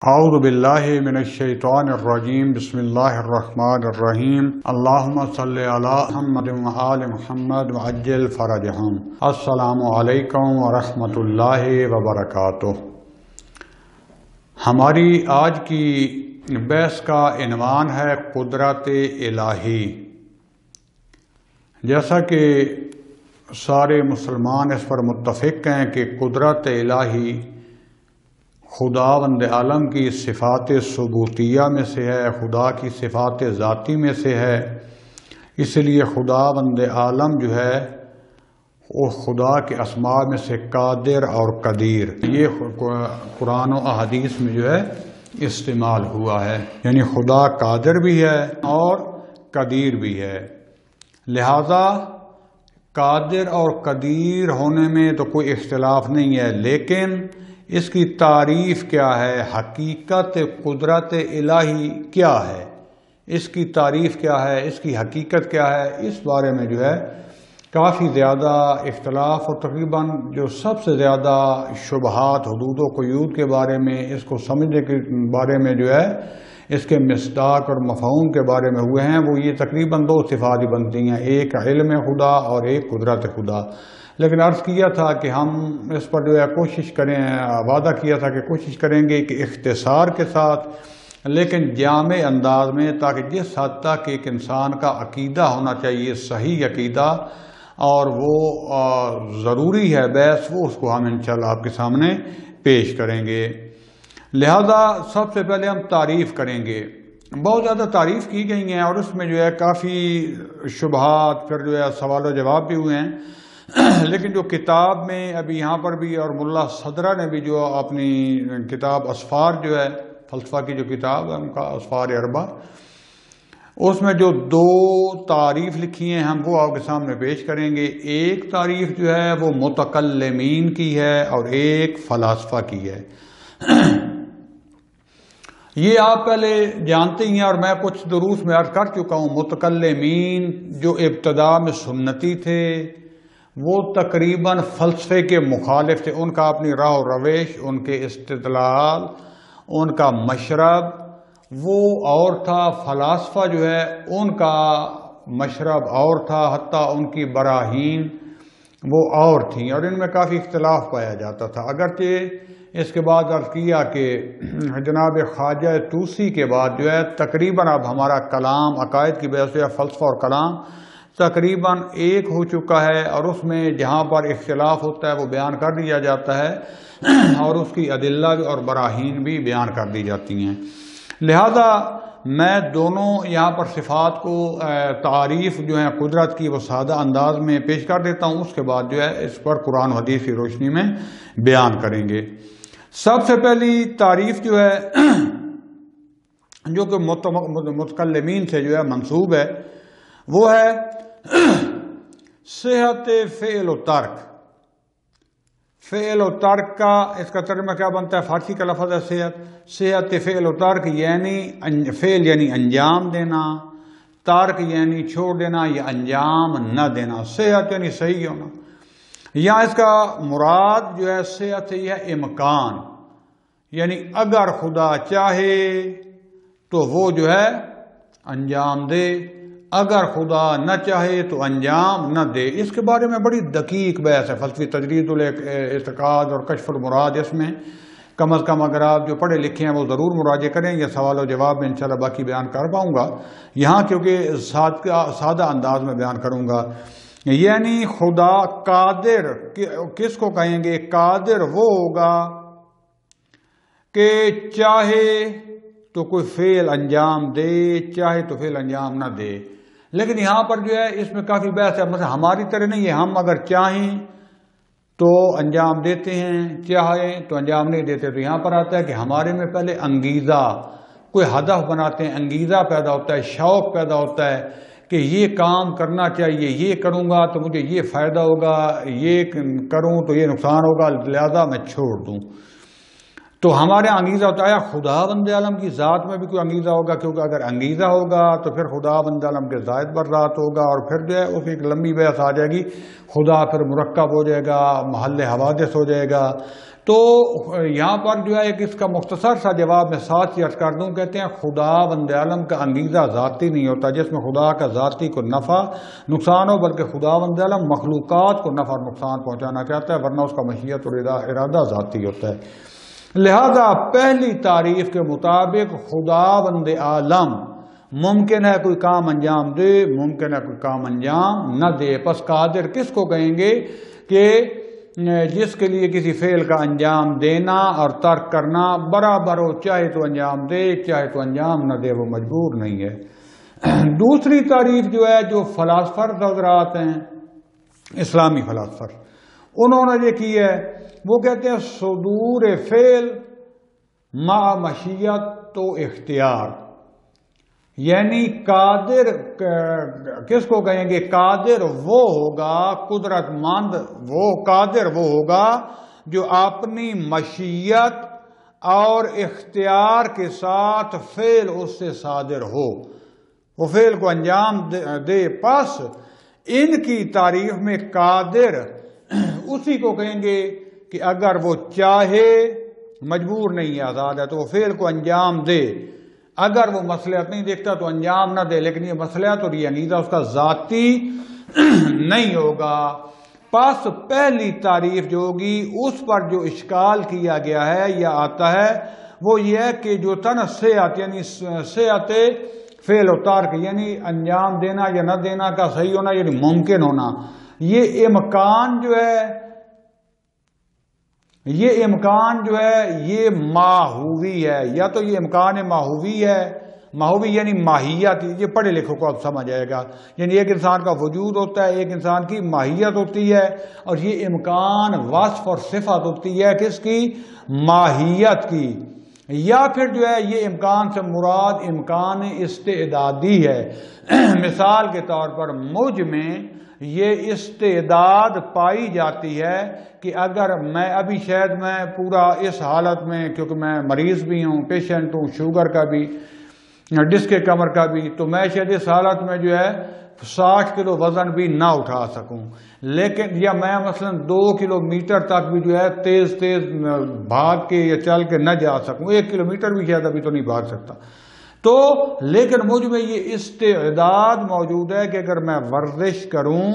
اعوذ باللہ من الشیطان الرجیم بسم اللہ الرحمن الرحیم اللہم صلی علی محمد وآل محمد وعجل فرجہم۔ السلام علیکم ورحمۃ اللہ وبرکاتہ۔ ہماری آج کی بحث کا عنوان ہے قدرت الہی۔ جیسا کہ سارے مسلمان اس پر متفق ہیں کہ قدرت الہی خداوند عالم کی صفات ثبوتیہ میں سے ہے، خدا کی صفات ذاتی میں سے ہے۔ اس لیے خداوند عالم جو ہے وہ خدا کے اسماء میں سے قادر اور قدیر، یہ قرآن و احادیث میں جو ہے استعمال ہوا ہے، یعنی خدا قادر بھی ہے اور قدیر بھی ہے۔ لہذا قادر اور قدیر ہونے میں تو کوئی اختلاف نہیں ہے، لیکن اس کی تعریف کیا ہے، حقیقت قدرت الہی کیا ہے، اس کی تعریف کیا ہے، اس کی حقیقت کیا ہے، اس بارے میں جو ہے کافی زیادہ اختلاف، اور تقریباً جو سب سے زیادہ شبہات حدود و قیود کے بارے میں، اس کو سمجھنے کے بارے میں جو ہے اس کے مصداق اور مفہوم کے بارے میں ہوئے ہیں، وہ یہ تقریباً دو صفات بنتی ہیں، ایک علم خدا اور ایک قدرت خدا۔ لیکن عرض کیا تھا کہ ہم اس پر جو ہے کوشش کریں، وعدہ کیا تھا کہ کوشش کریں گے کہ اختصار کے ساتھ لیکن جامع انداز میں، تاکہ جس حد تک ایک انسان کا عقیدہ ہونا چاہیے، صحیح عقیدہ، اور وہ ضروری ہے بحث، وہ اس کو ہم انشاءاللہ آپ کے سامنے پیش کریں گے۔ لہذا سب سے پہلے ہم تعریف کریں گے۔ بہت زیادہ تعریف کی گئی ہیں اور اس میں جو ہے کافی شبہات، پھر جو ہے سوال و جواب بھی ہوئے ہیں، لیکن جو کتاب میں ابھی یہاں پر بھی، اور ملا صدرہ نے بھی جو اپنی کتاب اسفار جو ہے، فلسفہ کی جو کتاب ہے ان کا اسفار اربع، اس میں جو دو تعریف لکھی ہیں ہم وہ آپ کے سامنے پیش کریں گے۔ ایک تعریف جو ہے وہ متکلمین کی ہے اور ایک فلاسفہ کی ہے۔ یہ آپ پہلے جانتے ہی ہیں اور میں کچھ دروس میں عرض کر چکا ہوں، متکلمین جو ابتدا میں سنتی تھے وہ تقریباً فلسفے کے مخالف تھے، ان کا اپنی راہ و روش، ان کے استدلال، ان کا مشرب وہ اور تھا۔ فلاسفہ جو ہے ان کا مشرب اور تھا، حتیٰ ان کی براہین وہ اور تھیں، اور ان میں کافی اختلاف پایا جاتا تھا۔ اگرچہ اس کے بعد عرض کیا کہ جناب خواجہ طوسی کے بعد جو ہے تقریباً اب ہمارا کلام عقائد کی بحث ہے، فلسفہ اور کلام تقریباً ایک ہو چکا ہے، اور اس میں جہاں پر اختلاف ہوتا ہے وہ بیان کر دیا جاتا ہے، اور اس کی ادلہ اور براہین بھی بیان کر دی جاتی ہیں۔ لہذا میں دونوں یہاں پر صفات کو تعریف جو ہے قدرت کی وہ سادہ انداز میں پیش کر دیتا ہوں، اس کے بعد جو ہے اس پر قرآن و حدیث کی روشنی میں بیان کریں گے۔ سب سے پہلی تعریف جو ہے جو کہ متکلمین سے جو ہے منسوب ہے، وہ ہے صحت فعل و ترک۔ فعل و ترک کا اس کا ترجمہ کیا بنتا ہے؟ فارسی کا لفظ ہے صحت فعل و ترک، یعنی فعل یعنی انجام دینا، ترک یعنی چھوڑ دینا یا انجام نہ دینا، صحت یعنی صحیح ہونا۔ یہاں اس کا مراد جو ہے صحت سے یہ ہے امکان، یعنی اگر خدا چاہے تو وہ جو ہے انجام دے، اگر خدا نہ چاہے تو انجام نہ دے۔ اس کے بارے میں بڑی دقیق بحث ہے، فلسفی تجرید الاعتقاد اور کشف المراد، اس میں کم از کم اگر آپ جو پڑھے لکھے ہیں وہ ضرور مراجعہ کریں، یہ سوال و جواب میں انشاءاللہ باقی بیان کر پاؤں گا یہاں، کیونکہ سادہ انداز میں بیان کروں گا۔ یعنی خدا قادر کس کو کہیں گے؟ قادر وہ ہوگا کہ چاہے تو کوئی فعل انجام دے، چاہے تو فعل انجام نہ دے۔ لیکن یہاں پر جو ہے اس میں کافی بحث ہے، مثلا ہماری طرح نہیں ہے، ہم اگر چاہیں تو انجام دیتے ہیں، چاہیں تو انجام نہیں دیتے۔ تو یہاں پر آتا ہے کہ ہمارے میں پہلے انگیزہ، کوئی ہدف بناتے ہیں، انگیزہ پیدا ہوتا ہے، شوق پیدا ہوتا ہے کہ یہ کام کرنا چاہیے، یہ کروں گا تو مجھے یہ فائدہ ہوگا، یہ کروں تو یہ نقصان ہوگا، لہذا میں چھوڑ دوں۔ تو ہمارے انگیزہ ہوتا ہے، خداوند عالم کی ذات میں بھی کوئی انگیزہ ہوگا، کیونکہ اگر انگیزہ ہوگا تو پھر خداوند عالم کے ذات بر ذات ہوگا، اور پھر جو ہے اس کی ایک لمبی بحث آ جائے گی، خدا پھر مرکب ہو جائے گا، محل حوادث ہو جائے گا۔ تو یہاں پر جو ہے ایک اس کا مختصر سا جواب میں ساتھ ہی عرض کر دوں، کہتے ہیں خدا بند عالم کا انگیزہ ذاتی نہیں ہوتا جس میں خدا کا ذاتی کو نفع نقصان ہو، بلکہ خدا بند عالم مخلوقات کو نفع اور نقصان پہنچانا چاہتا ہے، ورنہ اس کا مشیت اور ارادہ ذاتی ہوتا ہے۔ لہذا پہلی تعریف کے مطابق خدا بند عالم ممکن ہے کوئی کام انجام دے، ممکن ہے کوئی کام انجام نہ دے۔ پس قادر کس کو کہیں گے؟ کہ جس کے لیے کسی فعل کا انجام دینا اور ترک کرنا برابر ہو، چاہے تو انجام دے چاہے تو انجام نہ دے، وہ مجبور نہیں ہے۔ دوسری تعریف جو ہے، جو فلاسفر حضرات ہیں، اسلامی فلاسفر، انہوں نے یہ کی ہے، وہ کہتے ہیں صدور فعل مع مشیت و اختیار، یعنی قادر کس کو کہیں گے؟ قادر وہ ہوگا، قدرت مند وہ قادر وہ ہوگا جو اپنی مشیت اور اختیار کے ساتھ فعل اس سے صادر ہو، وہ فعل کو انجام دے۔ پس ان کی تعریف میں قادر اسی کو کہیں گے کہ اگر وہ چاہے، مجبور نہیں ہے، آزاد ہے، تو وہ فعل کو انجام دے۔ اگر وہ مصلحت نہیں دیکھتا تو انجام نہ دے، لیکن یہ مصلحت اور یہ انگیزہ اس کا ذاتی نہیں ہوگا۔ پس پہلی تعریف جو ہوگی اس پر جو اشکال کیا گیا ہے یا آتا ہے وہ یہ ہے کہ جو تھا نا صحت، یعنی صحت فعل و ترک، یعنی انجام دینا یا نہ دینا کا صحیح ہونا، یعنی ممکن ہونا، یہ امکان جو ہے، یہ امکان جو ہے یہ ماہوی ہے، یا تو یہ امکان ماہوی ہے، ماہوی یعنی ماہیت، یہ پڑھے لکھوں کو اب سمجھ آئے گا، یعنی ایک انسان کا وجود ہوتا ہے، ایک انسان کی ماہیت ہوتی ہے، اور یہ امکان وصف اور صفت ہوتی ہے کس کی؟ ماہیت کی۔ یا پھر جو ہے یہ امکان سے مراد امکان استعدادی ہے۔ مثال کے طور پر مجھ میں یہ استعداد پائی جاتی ہے کہ اگر میں ابھی شاید میں پورا اس حالت میں، کیونکہ میں مریض بھی ہوں، پیشنٹ ہوں، شوگر کا بھی، ڈسک کمر کا بھی، تو میں شاید اس حالت میں جو ہے 60 کلو وزن بھی نہ اٹھا سکوں، لیکن یا میں مثلا 2 کلومیٹر تک بھی جو ہے تیز تیز بھاگ کے یا چل کے نہ جا سکوں، 1 کلومیٹر بھی شاید ابھی تو نہیں بھاگ سکتا، تو لیکن مجھ میں یہ استعداد موجود ہے کہ اگر میں ورزش کروں،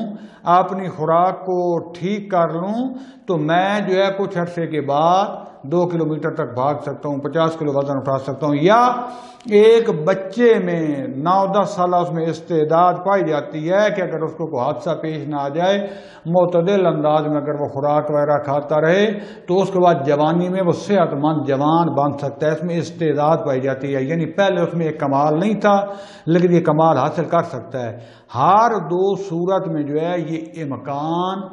اپنی خوراک کو ٹھیک کر لوں، تو میں جو ہے کچھ عرصے کے بعد 2 کلومیٹر تک بھاگ سکتا ہوں، 50 کلو وزن اٹھا سکتا ہوں۔ یا ایک بچے میں 9-10 سالہ اس میں استعداد پائی جاتی ہے کہ اگر اس کو کوئی حادثہ پیش نہ آ جائے، معتدل انداز میں اگر وہ خوراک وغیرہ کھاتا رہے تو اس کے بعد جوانی میں وہ صحت مند جوان بن سکتا ہے، اس میں استعداد پائی جاتی ہے، یعنی پہلے اس میں ایک کمال نہیں تھا لیکن یہ کمال حاصل کر سکتا ہے۔ ہر دو صورت میں جو ہے یہ امکان،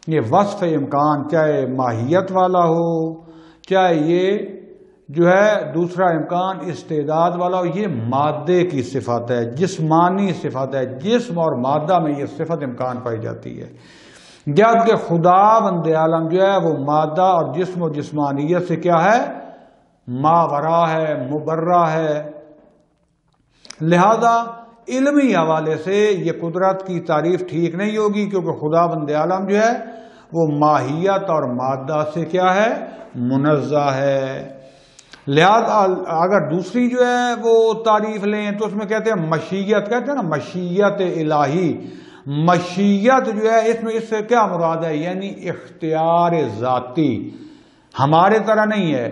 یہ وصف امکان، چاہے ماہیت والا ہو چاہے یہ جو ہے دوسرا امکان استعداد والا ہو، یہ مادے کی صفت ہے، جسمانی صفت ہے، جسم اور مادہ میں یہ صفت امکان پائی جاتی ہے، جبکہ خدا بند عالم جو ہے وہ مادہ اور جسم و جسمانیت سے کیا ہے؟ ماورا ہے، مبرہ ہے۔ لہذا علمی حوالے سے یہ قدرت کی تعریف ٹھیک نہیں ہوگی، کیونکہ خدا بند عالم جو ہے وہ ماہیت اور مادہ سے کیا ہے؟ منزہ ہے۔ لہذا اگر دوسری جو ہے وہ تعریف لیں تو اس میں کہتے ہیں مشیت، کہتے ہیں نا مشیت الہی، مشیت جو ہے اس سے کیا مراد ہے؟ یعنی اختیار ذاتی، ہمارے طرح نہیں ہے،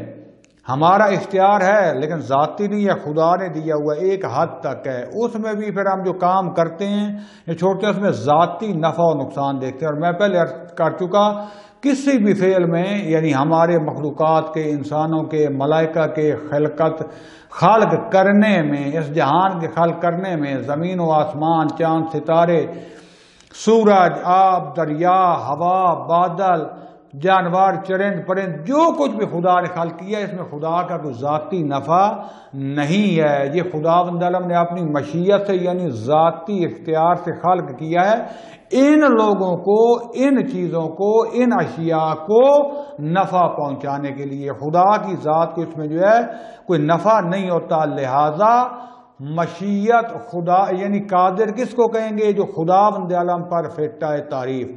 ہمارا اختیار ہے لیکن ذاتی نہیں ہے، خدا نے دیا ہوا ایک حد تک ہے، اس میں بھی پھر ہم جو کام کرتے ہیں یا چھوڑتے ہیں اس میں ذاتی نفع و نقصان دیکھتے ہیں۔ اور میں پہلے عرض کر چکا، کسی بھی فعل میں یعنی ہمارے مخلوقات کے، انسانوں کے، ملائکہ کے خلق کرنے میں، اس جہان کے خلق کرنے میں، زمین و آسمان، چاند ستارے، سورج، آب، دریا، ہوا، بادل، جانور، چرند پرند، جو کچھ بھی خدا نے خلق کیا ہے اس میں خدا کا کوئی ذاتی نفع نہیں ہے، یہ خدا بند عالم نے اپنی مشیت سے یعنی ذاتی اختیار سے خلق کیا ہے، ان لوگوں کو، ان چیزوں کو، ان اشیاء کو نفع پہنچانے کے لیے۔ خدا کی ذات کو اس میں جو ہے کوئی نفع نہیں ہوتا، لہذا مشیت خدا یعنی قادر کس کو کہیں گے؟ جو خدا بند عالم پر فٹا ہے تعریف،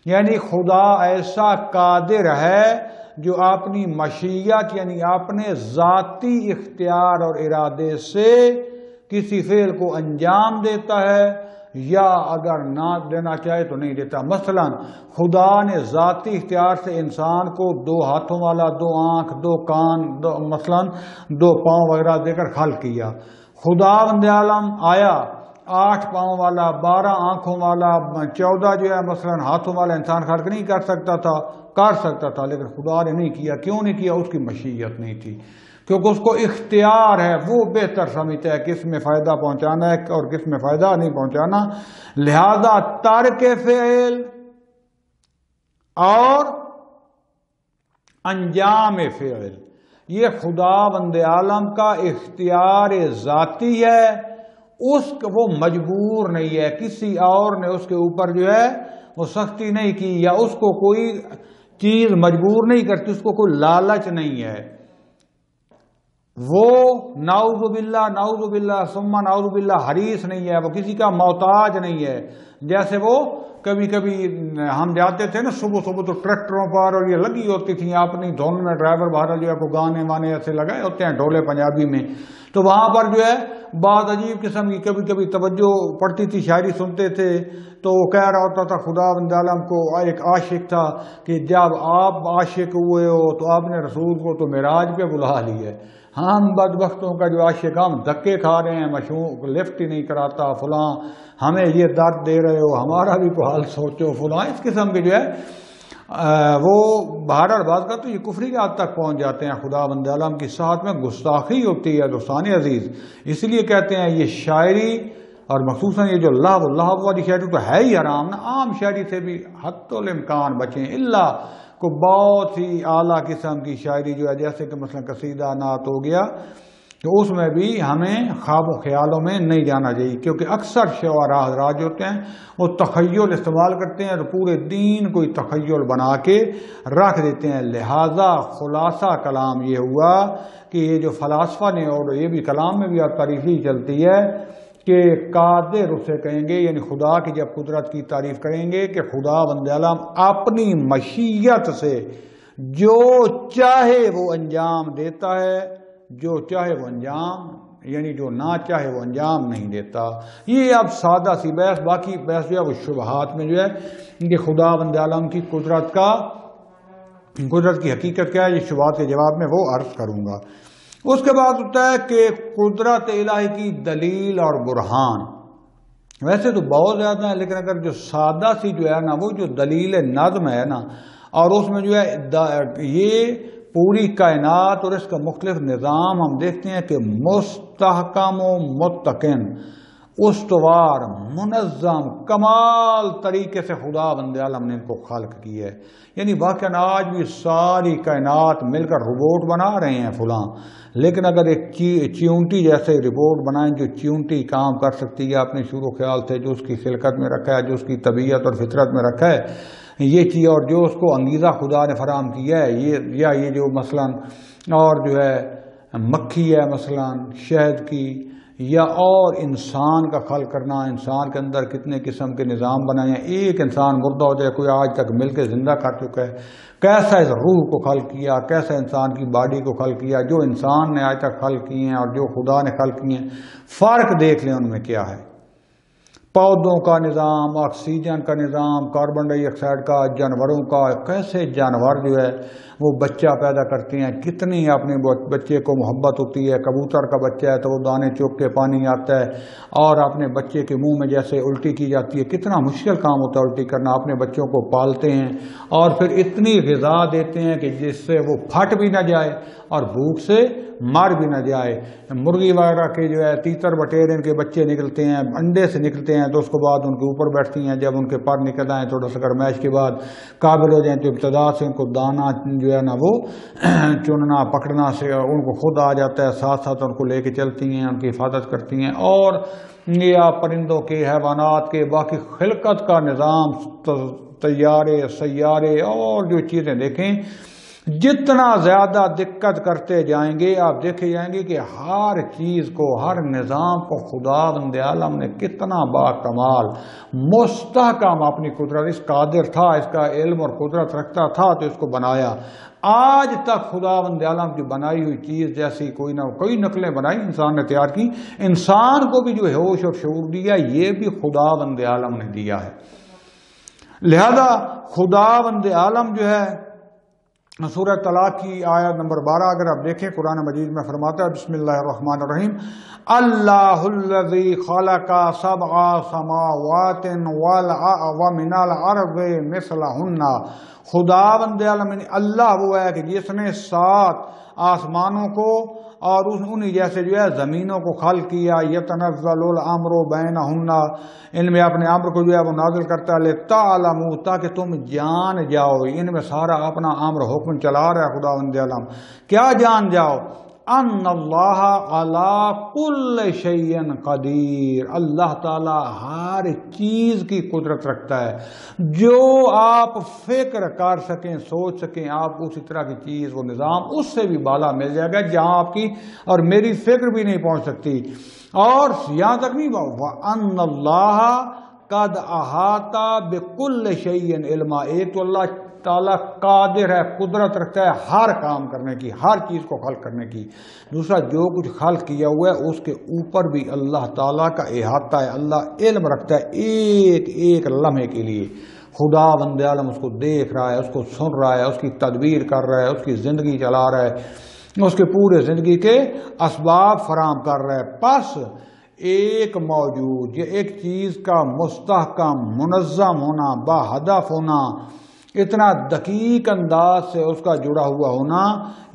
یعنی خدا ایسا قادر ہے جو اپنی مشیت یعنی اپنے ذاتی اختیار اور ارادے سے کسی فعل کو انجام دیتا ہے، یا اگر نہ دینا چاہے تو نہیں دیتا۔ مثلا خدا نے ذاتی اختیار سے انسان کو 2 ہاتھوں والا، 2 آنکھ، 2 کان، مثلا 2 پاؤں وغیرہ دے کر خلق کیا۔ خدا بند عالم آیا 8 پاؤں والا، 12 آنکھوں والا، 14 جو ہے مثلا ہاتھوں والا انسان خلق نہیں کر سکتا تھا، کر سکتا تھا، لیکن خدا نے نہیں کیا۔ کیوں نہیں کیا؟ اس کی مشیت نہیں تھی، کیونکہ اس کو اختیار ہے، وہ بہتر سمجھتا ہے کس میں فائدہ پہنچانا ہے اور کس میں فائدہ نہیں پہنچانا۔ لہذا ترک فعل اور انجام فعل یہ خدا بند عالم کا اختیار ذاتی ہے، وہ مجبور نہیں ہے، کسی اور نے اس کے اوپر جو ہے وہ سختی نہیں کی، یا اس کو کوئی چیز مجبور نہیں کرتی، اس کو کوئی لالچ نہیں ہے۔ وہ نعوذ باللہ ثم نعوذ باللہ حریص نہیں ہے، وہ کسی کا محتاج نہیں ہے۔ جیسے وہ کبھی کبھی ہم جاتے تھے نا صبح تو ٹریکٹروں پر، اور یہ لگی ہوتی تھیں اپنی دھن میں، ڈرائیور باہر جو ہے کو گانے وانے ایسے لگائے ہوتے ہیں ڈھولے پنجابی میں، تو وہاں پر جو ہے بات عجیب قسم کی کبھی کبھی توجہ پڑتی تھی، شاعری سنتے تھے، تو وہ کہہ رہا ہوتا تھا خدا بند عالم کو، ایک عاشق تھا کہ جب آپ عاشق ہوئے ہو تو آپ نے رسول کو تو معراج پہ بلا لی ہے، ہم بدبختوں کا جو عاشق ہم دھکے کھا رہے ہیں، مشہور لفٹ ہی نہیں کراتا، فلاں ہمیں یہ درد دے رہے ہو، ہمارا بھی کوئی حال سوچو، فلاں اس قسم کے جو ہے وہ باہر اور بعض کا تو یہ کفری کے حد تک پہنچ جاتے ہیں۔ خدا بند عالم کی ساتھ میں گستاخی ہوتی ہے دوستان عزیز، اس لیے کہتے ہیں یہ شاعری اور مخصوصاً یہ جو اللہ والی شاعری تو ہے ہی حرام نا، عام شاعری سے بھی حتی الامکان بچیں، اللہ کو بہت ہی اعلیٰ قسم کی شاعری جو ہے جیسے کہ مثلا قصیدہ نعت ہو گیا، تو اس میں بھی ہمیں خواب و خیالوں میں نہیں جانا چاہیے، کیونکہ اکثر شعراء حضرات جو ہوتے ہیں وہ تخیل استعمال کرتے ہیں اور پورے دین کوئی تخیل بنا کے رکھ دیتے ہیں۔ لہذا خلاصہ کلام یہ ہوا کہ یہ جو فلاسفہ نے، اور یہ بھی کلام میں بھی اور تاریخ ہی چلتی ہے کہ قادر اسے کہیں گے، یعنی خدا کی جب قدرت کی تعریف کریں گے کہ خدا بند عالم اپنی مشیت سے جو چاہے وہ انجام دیتا ہے، جو چاہے وہ انجام، یعنی جو نہ چاہے وہ انجام نہیں دیتا۔ یہ اب سادہ سی بحث، باقی بحث جو ہے وہ شبہات میں جو ہے کہ خدا بند عالم کی قدرت کی حقیقت کیا ہے، یہ شبہات کے جواب میں وہ عرض کروں گا۔ اس کے بعد ہوتا ہے کہ قدرت الہی کی دلیل اور برہان، ویسے تو بہت زیادہ ہے، لیکن اگر جو سادہ سی جو ہے نا وہ جو دلیل نظم ہے نا، اور اس میں جو ہے یہ پوری کائنات اور اس کا مختلف نظام ہم دیکھتے ہیں کہ مستحکم و متقن، استوار، منظم، کمال طریقے سے خدا بند عالم نے ان کو خلق کی ہے۔ یعنی واقعاً آج بھی ساری کائنات مل کر روبوٹ بنا رہے ہیں فلاں، لیکن اگر ایک چیونٹی جیسے ربوٹ بنائیں جو چیونٹی کام کر سکتی ہے اپنے شروع خیال سے، جو اس کی خلقت میں رکھا ہے، جو اس کی طبیعت اور فطرت میں رکھا ہے یہ چیز، اور جو اس کو انگیزہ خدا نے فراہم کیا ہے، یہ جو مثلا اور جو ہے مکھی ہے مثلا شہد کی، یا اور انسان کا خلق کرنا، انسان کے اندر کتنے قسم کے نظام بنائے ہیں، ایک انسان مردہ ہو جائے کوئی آج تک مل کے زندہ کر چکا ہے، کیسا اس روح کو خلق کیا، کیسا انسان کی باڈی کو خلق کیا، جو انسان نے آج تک خلق کیے ہیں اور جو خدا نے خلق کیے ہیں، فرق دیکھ لیں ان میں کیا ہے۔ پودوں کا نظام، آکسیجن کا نظام، کاربن ڈائی آکسائڈ کا، جانوروں کا، کیسے جانور جو ہے وہ بچہ پیدا کرتے ہیں، کتنی اپنے بچے کو محبت ہوتی ہے، کبوتر کا بچہ ہے تو وہ دانے چوک کے پانی آتا ہے، اور اپنے بچے کے منہ میں جیسے الٹی کی جاتی ہے، کتنا مشکل کام ہوتا ہے الٹی کرنا، اپنے بچوں کو پالتے ہیں اور پھر اتنی غذا دیتے ہیں کہ جس سے وہ پھٹ بھی نہ جائے اور بھوک سے مر بھی نہ جائے۔ مرغی وغیرہ کے جو ہے تیتر بٹیر ان کے بچے نکلتے ہیں، انڈے سے نکلتے ہیں تو اس کے بعد ان کے اوپر بیٹھتی ہیں، جب ان کے پر نکل آئیں تھوڑا سا گرمائش کے بعد قابل ہو جائیں تو ابتدا سے ان کو دانا جو ہے نا وہ چننا پکڑنا سے ان کو خود آ جاتا ہے، ساتھ ساتھ ان کو لے کے چلتی ہیں، ان کی حفاظت کرتی ہیں، اور یا پرندوں کے، حیوانات کے، باقی خلقت کا نظام، طیارے، سیارے اور جو چیزیں دیکھیں جتنا زیادہ دقت کرتے جائیں گے آپ دیکھے جائیں گے کہ ہر چیز کو، ہر نظام کو خداوند عالم نے کتنا با کمال مستحکم اپنی قدرت، اس قادر تھا، اس کا علم اور قدرت رکھتا تھا تو اس کو بنایا۔ آج تک خداوند عالم کی بنائی ہوئی چیز جیسی کوئی نہ کوئی نقلیں بنائی انسان نے تیار کی، انسان کو بھی جو ہوش اور شعور دیا یہ بھی خداوند عالم نے دیا ہے۔ لہذا خداوند عالم جو ہے سورہ طلاق کی آیت نمبر 12 اگر آپ دیکھیں قرآن مجید میں فرماتا ہے بسم اللہ الرحمن الرحیم اللہ الذی خلق سبع سماوات ومن الارض مثلہن، خداوند عالم اللہ وہ ہے کہ جس نے 7 آسمانوں کو اور انہی جیسے جو ہے زمینوں کو خلق کیا، یتنزل الامر بینہن، ان میں اپنے امر کو جو ہے وہ نازل کرتا ہے، لتعلموا تاکہ تم جان جاؤ، ان میں سارا اپنا امر حکم چلا رہا ہے خداوند عالم، کیا جان جاؤ؟ ان اللہ علی کل شیء قدیر، اللہ تعالی ہر چیز کی قدرت رکھتا ہے، جو آپ فکر کر سکیں، سوچ سکیں، آپ کو اسی طرح کی چیز وہ نظام اس سے بھی بالا مل جائے گا جہاں آپ کی اور میری فکر بھی نہیں پہنچ سکتی۔ اور یہاں تک نہیں، وَأَنَّ اللَّهَ قَدْ أَحَاطَ بِكُلِّ شَيْءٍ عِلْمًا، ایک تو اللہ تعالیٰ قادر ہے، قدرت رکھتا ہے ہر کام کرنے کی، ہر چیز کو خلق کرنے کی۔ دوسرا جو کچھ خلق کیا ہوا ہے اس کے اوپر بھی اللہ تعالیٰ کا احاطہ ہے، اللہ علم رکھتا ہے ایک ایک لمحے کے لیے، خداوند عالم اس کو دیکھ رہا ہے، اس کو سن رہا ہے، اس کی تدبیر کر رہا ہے، اس کی زندگی چلا رہا ہے، اس کے پورے زندگی کے اسباب فراہم کر رہا ہے۔ پس ایک موجود، یہ ایک چیز کا مستحکم منظم ہونا، با ہدف ہونا، اتنا دقیق انداز سے اس کا جڑا ہوا ہونا،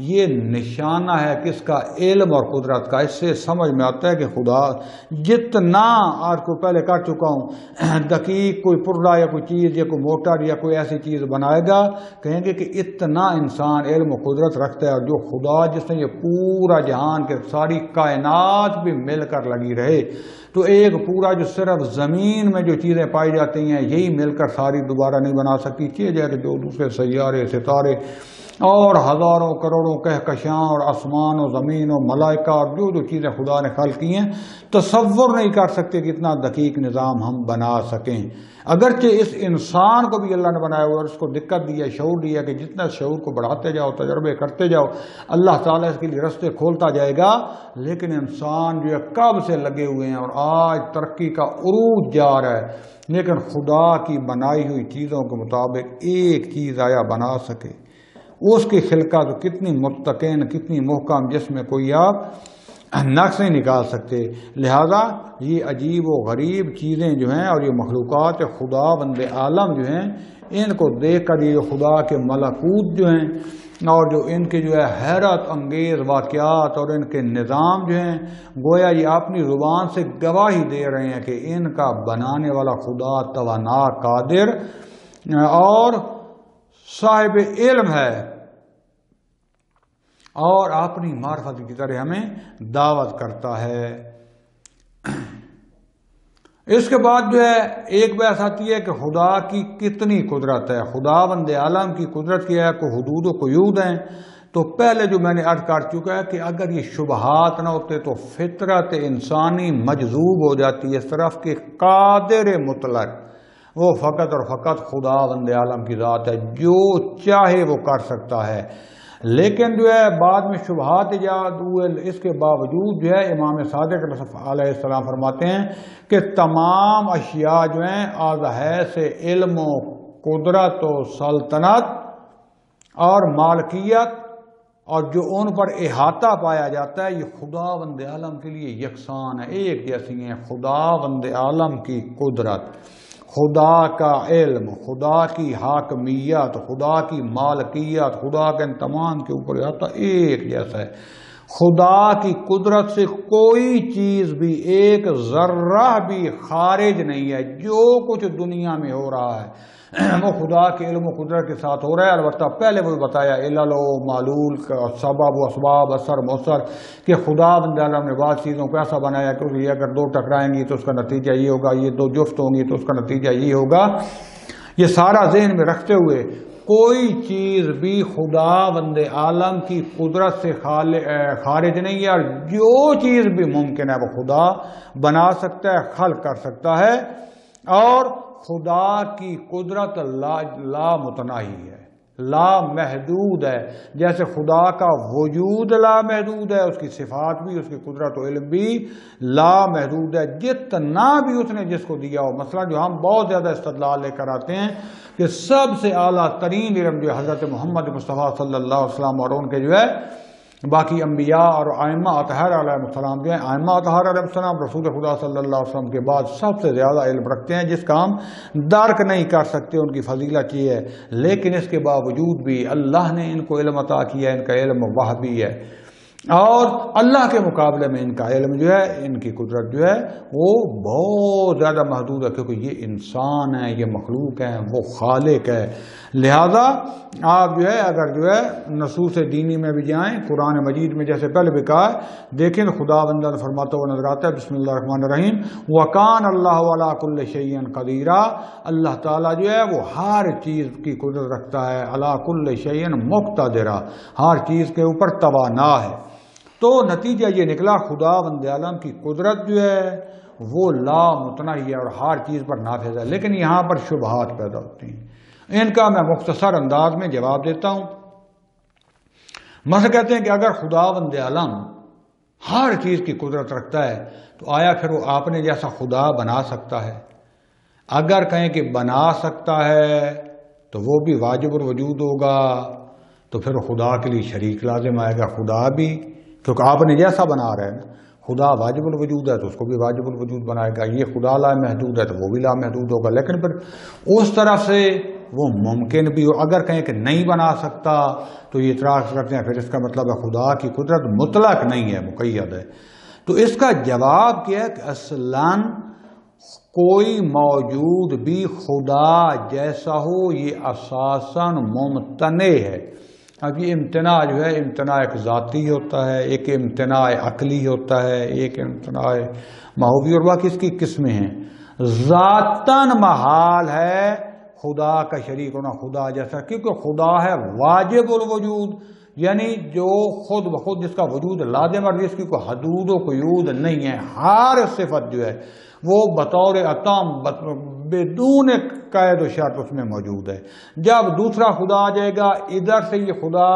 یہ نشانہ ہے کس کا؟ علم اور قدرت کا۔ اس سے سمجھ میں آتا ہے کہ خدا جتنا آج کو پہلے کر چکا ہوں دقیق کوئی پرلا یا کوئی چیز یا کوئی موٹر یا کوئی ایسی چیز بنائے گا، کہیں گے کہ اتنا انسان علم و قدرت رکھتا ہے، اور جو خدا جس نے یہ پورا جہان کے ساری کائنات بھی مل کر لگی رہے، تو ایک پورا جو صرف زمین میں جو چیزیں پائی جاتی ہیں یہی مل کر ساری دوبارہ نہیں بنا سکتی، چیزیں کہ جو دوسرے سیارے، ستارے اور ہزاروں کروڑوں کہکشاں اور آسمان و زمین و ملائکہ اور جو جو چیزیں خدا نے خلق کی ہیں، تصور نہیں کر سکتے کہ اتنا دقیق نظام ہم بنا سکیں۔ اگرچہ اس انسان کو بھی اللہ نے بنایا ہوا اور اس کو دقت دی ہے، شعور دیا کہ جتنا شعور کو بڑھاتے جاؤ، تجربے کرتے جاؤ، اللہ تعالیٰ اس کے لیے رستے کھولتا جائے گا، لیکن انسان جو ہے کب سے لگے ہوئے ہیں اور آج ترقی کا عروج جا رہا ہے، لیکن خدا کی بنائی ہوئی چیزوں کے مطابق ایک چیز آیا بنا سکے، اس کی خلقت کتنی متقن، کتنی محکم، جس میں کوئی آپ نقص نہیں نکال سکتے۔ لہذا یہ عجیب و غریب چیزیں جو ہیں اور یہ مخلوقات خداوند عالم جو ہیں، ان کو دیکھ کر یہ خدا کے ملکوت جو ہیں اور جو ان کے جو ہے حیرت انگیز واقعات اور ان کے نظام جو ہیں، گویا یہ اپنی زبان سے گواہی دے رہے ہیں کہ ان کا بنانے والا خدا توانا، قادر اور صاحب علم ہے، اور اپنی معرفت کی طرح ہمیں دعوت کرتا ہے۔ اس کے بعد جو ہے ایک بحث آتی ہے کہ خدا کی کتنی قدرت ہے، خداوند عالم کی قدرت کی ہے، کوئی حدود و قیود ہیں۔ تو پہلے جو میں نے عرض کر چکا ہے کہ اگر یہ شبہات نہ ہوتے تو فطرت انسانی مجذوب ہو جاتی ہے اس طرف کہ قادر مطلق وہ فقط اور فقط خداوند عالم کی ذات ہے، جو چاہے وہ کر سکتا ہے۔ لیکن جو ہے بعد میں شبہات ایجاد ہوئے، اس کے باوجود جو ہے امام صادق علیہ السلام فرماتے ہیں کہ تمام اشیاء جو ہیں آزہے سے علم و قدرت و سلطنت اور مالکیت اور جو ان پر احاطہ پایا جاتا ہے، یہ خداوند عالم کے لیے یکساں ہے، ایک جیسی ہیں۔ خداوند عالم کی قدرت، خدا کا علم، خدا کی حاکمیت، خدا کی مالکیت، خدا کے ان تمام کے اوپر احاطہ ایک جیسا ہے۔ خدا کی قدرت سے کوئی چیز بھی ایک ذرہ بھی خارج نہیں ہے۔ جو کچھ دنیا میں ہو رہا ہے وہ خدا کے علم و قدرت کے ساتھ ہو رہا ہے۔ البتہ پہلے وہ بتایا علل و معلول کا سبب و اسباب، اثر مؤثر، کہ خداوند عالم نے بعض چیزوں کو ایسا بنایا کہ یہ اگر دو ٹکرائیں گی تو اس کا نتیجہ یہ ہوگا، یہ دو جفت ہوں گی تو اس کا نتیجہ یہ ہوگا۔ یہ سارا ذہن میں رکھتے ہوئے کوئی چیز بھی خدا بند عالم کی قدرت سے خارج نہیں ہے، اور جو چیز بھی ممکن ہے وہ خدا بنا سکتا ہے، خلق کر سکتا ہے، اور خدا کی قدرت لا متناہی ہے، لا محدود ہے۔ جیسے خدا کا وجود لا محدود ہے، اس کی صفات بھی، اس کی قدرت و علم بھی لا محدود ہے۔ جتنا بھی اس نے جس کو دیا ہو، مثلا جو ہم بہت زیادہ استدلال لے کر آتے ہیں کہ سب سے اعلیٰ ترین علم جو حضرت محمد مصطفیٰ صلی اللہ علیہ وسلم اور ان کے جو ہے باقی انبیاء اور ائمہ اطہار علیہ السلام جو ہیں، ائمہ اطہار علیہ السلام رسول خدا صلی اللہ علیہ وسلم کے بعد سب سے زیادہ علم رکھتے ہیں، جس کا ہم درک نہیں کر سکتے ان کی فضیلت یہ ہے، لیکن اس کے باوجود بھی اللہ نے ان کو علم عطا کیا، ان کا علم وحی ہے، اور اللہ کے مقابلے میں ان کا علم جو ہے، ان کی قدرت جو ہے وہ بہت زیادہ محدود ہے، کیونکہ یہ انسان ہے، یہ مخلوق ہے، وہ خالق ہے۔ لہذا آپ جو ہے اگر جو ہے نصوص دینی میں بھی جائیں، قرآن مجید میں جیسے پہلے بھی کہا ہے، دیکھیں خدا بندہ فرماتا ہوا نظر آتا ہے، بسم اللہ الرحمن الرحیم، وَكَانَ اللَّهُ عَلَىٰ كُلِّ شَيْءٍ قَدِيرًا، اللہ تعالیٰ جو ہے وہ ہر چیز کی قدرت رکھتا ہے، عَلَىٰ كُلِّ شَيْءٍ مُقْتَدِرًا، ہر چیز کے اوپر توانا ہے۔ تو نتیجہ یہ نکلا خدا بند عالم کی قدرت جو ہے وہ لا متناہی ہے اور ہر چیز پر نافذ ہے، لیکن یہاں پر شبہات پیدا ہوتی ہیں، ان کا میں مختصر انداز میں جواب دیتا ہوں۔ مثلا کہتے ہیں کہ اگر خدا بند عالم ہر چیز کی قدرت رکھتا ہے تو آیا پھر وہ آپ نے جیسا خدا بنا سکتا ہے؟ اگر کہیں کہ بنا سکتا ہے تو وہ بھی واجب الوجود ہوگا، تو پھر خدا کے لیے شریک لازم آئے گا، خدا بھی، کیونکہ آپ نے جیسا بنا رہے ہیں نا، خدا واجب الوجود ہے تو اس کو بھی واجب الوجود بنائے گا، یہ خدا لا محدود ہے تو وہ بھی لا محدود ہوگا، لیکن پھر اس طرف سے وہ ممکن بھی ہو۔ اگر کہیں کہ نہیں بنا سکتا تو یہ اعتراض کرتے ہیں، پھر اس کا مطلب ہے خدا کی قدرت مطلق نہیں ہے، مقید ہے۔ تو اس کا جواب کیا ہے کہ اصلاً کوئی موجود بھی خدا جیسا ہو یہ اساساً ممتنع ہے۔ اب یہ امتناع جو ہے، امتناع ایک ذاتی ہوتا ہے، ایک امتناع عقلی ہوتا ہے، ایک امتناع ماحولی، اور باقی اس کی قسمیں ہیں۔ ذاتاً محال ہے خدا کا شریک ہونا خدا جیسا، کیونکہ خدا ہے واجب الوجود، یعنی جو خود بخود جس کا وجود لازم اور جس کی کوئی حدود و قیود نہیں ہے، ہر صفت جو ہے وہ بطور عطام بدون قید و شرط اس میں موجود ہے۔ جب دوسرا خدا آ جائے گا، ادھر سے یہ خدا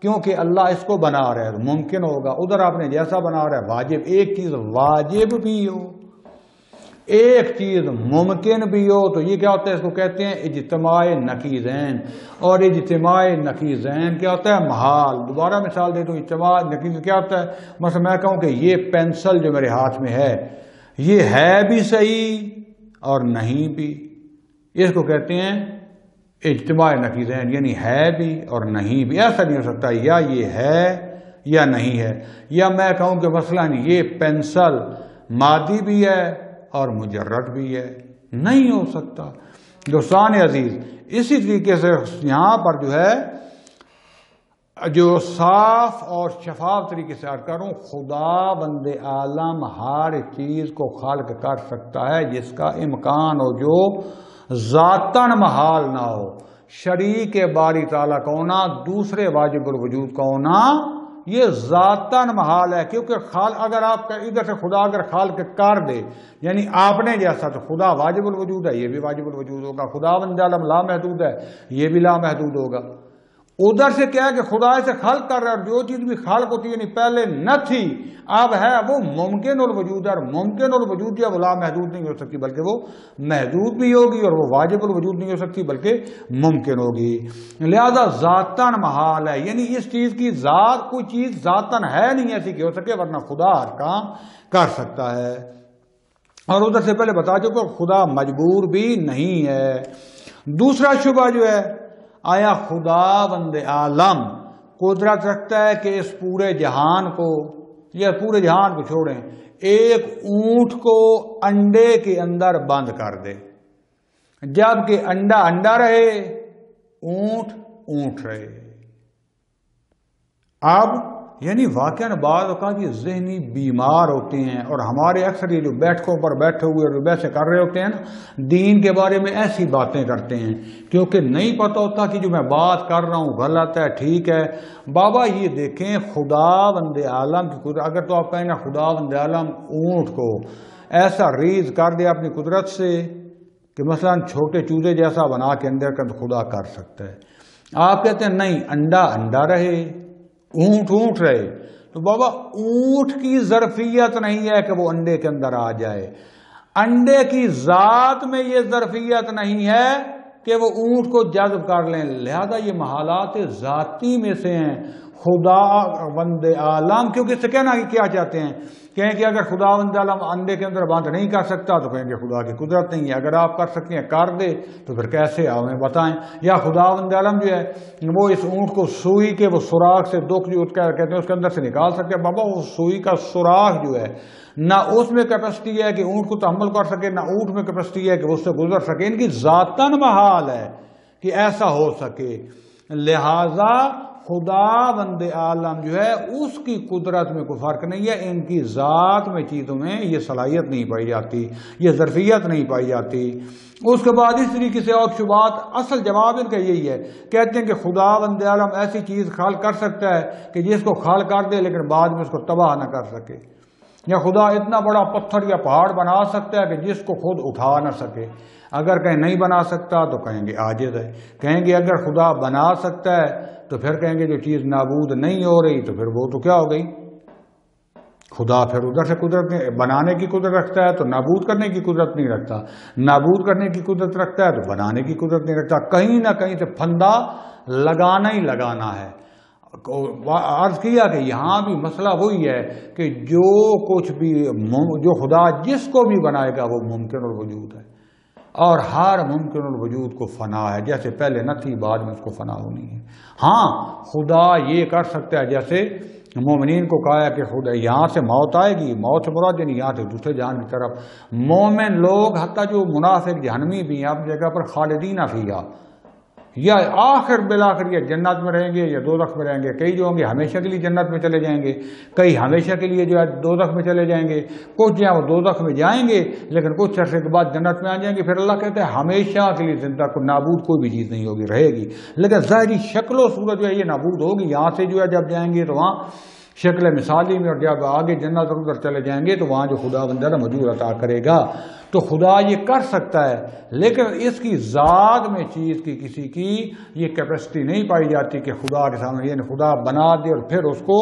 کیونکہ اللہ اس کو بنا رہا ہے ممکن ہوگا، ادھر آپ نے جیسا بنا رہا ہے واجب، ایک چیز واجب بھی ہو ایک چیز ممکن بھی ہو تو یہ کیا ہوتا ہے؟ اس کو کہتے ہیں اجتماع نقیضین، اور اجتماع نقیضین کیا ہوتا ہے؟ محال۔ دوبارہ مثال دے دوں، اجتماع نقیض کیا ہوتا ہے؟ مثلا میں کہوں کہ یہ پینسل جو میرے ہاتھ میں ہے یہ ہے بھی صحیح اور نہیں بھی، اس کو کہتے ہیں اجتماع نقیضین، یعنی ہے بھی اور نہیں بھی، ایسا نہیں ہو سکتا یا یہ ہے یا نہیں ہے۔ یا میں کہوں کہ مثلا یہ پینسل مادی بھی ہے اور مجرد بھی ہے، نہیں ہو سکتا۔ دوستان عزیز، اسی طریقے سے یہاں پر جو ہے جو صاف اور شفاف طریقے سے عرض کروں، خدا بند عالم ہر چیز کو خلق کر سکتا ہے جس کا امکان ہو، جو ذاتاً محال نہ ہو۔ شریک باری تعالیٰ کا ہونا، دوسرے واجب الوجود کا ہونا، یہ ذاتاً محال ہے، کیونکہ اگر آپ ادھر سے خدا اگر خالق کر دے، یعنی آپ نے جیسا، تو خدا واجب الوجود ہے، یہ بھی واجب الوجود ہوگا۔ خدا بند عالم لا محدود ہے، یہ بھی لا محدود ہوگا۔ ادھر سے کیا ہے کہ خدا سے خلق کر رہا ہے، اور جو چیز بھی خالق ہوتی ہے یعنی پہلے نہ تھی اب ہے، وہ ممکن الوجود ہے، اور ممکن الوجود جو ہے وہ لا محدود نہیں ہو سکتی بلکہ وہ محدود بھی ہوگی، اور وہ واجب الوجود نہیں ہو سکتی بلکہ ممکن ہوگی۔ لہذا ذاتاً محال ہے، یعنی اس چیز کی ذات، کوئی چیز ذاتاً ہے نہیں ایسی کہ ہو سکے، ورنہ خدا ہر کام کر سکتا ہے۔ اور ادھر سے پہلے بتا چکا خدا مجبور بھی نہیں ہے۔ دوسرا شبہ جو ہے، آیا خدا بند عالم قدرت رکھتا ہے کہ اس پورے جہان کو، یا پورے جہان کو چھوڑیں، ایک اونٹ کو انڈے کے اندر بند کر دے، جبکہ انڈا انڈا رہے، اونٹ اونٹ رہے۔ اب یعنی واقعاً بعض اوقات یہ ذہنی بیمار ہوتے ہیں، اور ہمارے اکثر یہ جو بیٹھکوں پر بیٹھے ہوئے اور ویسے کر رہے ہوتے ہیں نا، دین کے بارے میں ایسی باتیں کرتے ہیں کیونکہ نہیں پتہ ہوتا کہ جو میں بات کر رہا ہوں غلط ہے ٹھیک ہے۔ بابا یہ دیکھیں خدا بند عالم کی قدرت، اگر تو آپ کہیں نا خدا بند عالم اونٹ کو ایسا ریز کر دے اپنی قدرت سے کہ مثلا چھوٹے چوزے جیسا بنا کے اندر کا خدا کر سکتا ہے، آپ کہتے ہیں نہیں انڈا انڈا رہے اونٹ اونٹ رہے، تو بابا اونٹ کی ظرفیت نہیں ہے کہ وہ انڈے کے اندر آ جائے، انڈے کی ذات میں یہ ظرفیت نہیں ہے کہ وہ اونٹ کو جذب کر لیں، لہذا یہ محالات ذاتی میں سے ہیں۔ خدا بند عالم، کیونکہ اس سے کہنا کہ کیا چاہتے ہیں، کہیں کہ اگر خدا بند عالم انڈے کے اندر بند نہیں کر سکتا تو کہیں گے خدا کی قدرت نہیں ہے، اگر آپ کر سکتے ہیں کر دے تو پھر کیسے ہمیں بتائیں۔ یا خدا بند عالم جو ہے وہ اس اونٹ کو سوئی کے وہ سوراخ سے دکھ جو کہتے ہیں اس کے اندر سے نکال سکتے ہیں، بابا وہ سوئی کا سوراخ جو ہے نہ اس میں کیپیسٹی ہے کہ اونٹ کو تحمل کر سکے، نہ اونٹ میں کیپیسٹی ہے کہ اس سے گزر سکے، ان کی ذاتاً محال ہے کہ ایسا ہو سکے۔ لہذا خدا بند عالم جو ہے اس کی قدرت میں کوئی فرق نہیں ہے، ان کی ذات میں چیزوں میں یہ صلاحیت نہیں پائی جاتی، یہ ظرفیت نہیں پائی جاتی۔ اس کے بعد اس طریقے سے اور شبہات، اصل جواب ان کا یہی ہے، کہتے ہیں کہ خدا بند عالم ایسی چیز خلق کر سکتا ہے کہ جس کو خلق کر دے لیکن بعد میں اس کو تباہ نہ کر سکے، یا خدا اتنا بڑا پتھر یا پہاڑ بنا سکتا ہے کہ جس کو خود اٹھا نہ سکے۔ اگر کہیں نہیں بنا سکتا تو کہیں گے عاجز ہے، کہیں گے اگر خدا بنا سکتا ہے تو پھر کہیں گے جو چیز نابود نہیں ہو رہی تو پھر وہ تو کیا ہو گئی، خدا پھر ادھر سے قدرت بنانے کی قدرت رکھتا ہے تو نابود کرنے کی قدرت نہیں رکھتا، نابود کرنے کی قدرت رکھتا ہے تو بنانے کی قدرت نہیں رکھتا، کہیں نہ کہیں سے پھندا لگانا ہی لگانا ہے۔ عرض کیا کہ یہاں بھی مسئلہ وہی ہے کہ جو کچھ بھی جو خدا جس کو بھی بنائے گا وہ ممکن الوجود ہے، اور ہر ممکن الوجود کو فنا ہے، جیسے پہلے نہ تھی بعد میں اس کو فنا ہونی ہے۔ ہاں خدا یہ کر سکتا ہے، جیسے مومنین کو کہا ہے کہ خدا یہاں سے موت آئے گی، موت سے مراد یعنی یہاں سے دوسرے جہان کی طرف، مومن لوگ حتیٰ جو منافق جہنمی بھی ہیں اپنی جگہ پر خالدین فیہا، یا آخر بالآخر یہ جنت میں رہیں گے یا دوزخ میں رہیں گے، کئی جو ہوں گے ہمیشہ کے لیے جنت میں چلے جائیں گے، کئی ہمیشہ کے لیے جو ہے دوزخ میں چلے جائیں گے، کچھ جو ہے وہ دوزخ میں جائیں گے لیکن کچھ عرصے کے بعد جنت میں آ جائیں گے۔ پھر اللہ کہتے ہیں ہمیشہ کے لیے زندہ کو نابود کوئی بھی چیز نہیں ہوگی، رہے گی، لیکن ظاہری شکل و صورت جو ہے یہ نابود ہوگی، یہاں سے جو ہے جب جائیں گے تو وہاں شکل مثالی میں، اور جب آگے جنت ادھر چلے جائیں گے تو وہاں جو خدا بندہ مجور عطا کرے گا۔ تو خدا یہ کر سکتا ہے لیکن اس کی ذات میں چیز کی کسی کی یہ کیپیسٹی نہیں پائی جاتی کہ خدا کے سامنے یعنی خدا بنا دے اور پھر اس کو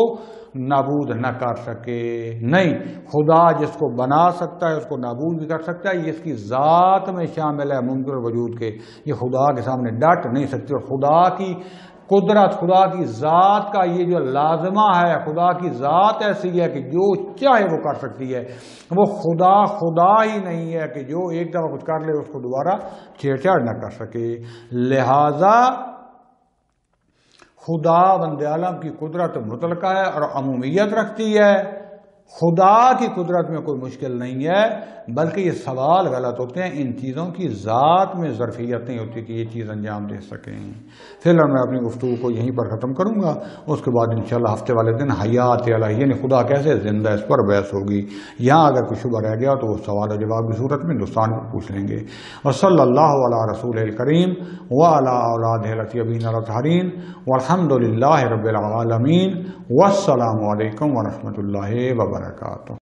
نابود نہ کر سکے، نہیں، خدا جس کو بنا سکتا ہے اس کو نابود بھی کر سکتا ہے، یہ اس کی ذات میں شامل ہے ممکن وجود کے، یہ خدا کے سامنے ڈٹ نہیں سکتی، اور خدا کی قدرت، خدا کی ذات کا یہ جو لازمہ ہے، خدا کی ذات ایسی ہے کہ جو چاہے وہ کر سکتی ہے، وہ خدا ہی نہیں ہے کہ جو ایک دفعہ کچھ کر لے اس کو دوبارہ چھیڑ چھاڑ نہ کر سکے۔ لہذا خدا بند عالم کی قدرت مطلقہ ہے اور عمومیت رکھتی ہے، خدا کی قدرت میں کوئی مشکل نہیں ہے، بلکہ یہ سوال غلط ہوتے ہیں، ان چیزوں کی ذات میں ظرفیت نہیں ہوتی کہ یہ چیز انجام دے سکیں۔ فی الحال میں اپنی گفتگو کو یہیں پر ختم کروں گا، اس کے بعد انشاءاللہ ہفتے والے دن حیات الہ یعنی خدا کیسے زندہ ہے اس پر بحث ہوگی۔ یہاں اگر کوئی شبہ رہ گیا تو وہ سوال و جواب کی صورت میں ہندوستان کو پوچھ لیں گے۔ وصلی اللہ علی رسول الکریم وعلی اولادہ الاطہرین الطاہرین والحمد للہ رب العالمین، والسلام علیکم ورحمۃ اللہ وبرکاتہ۔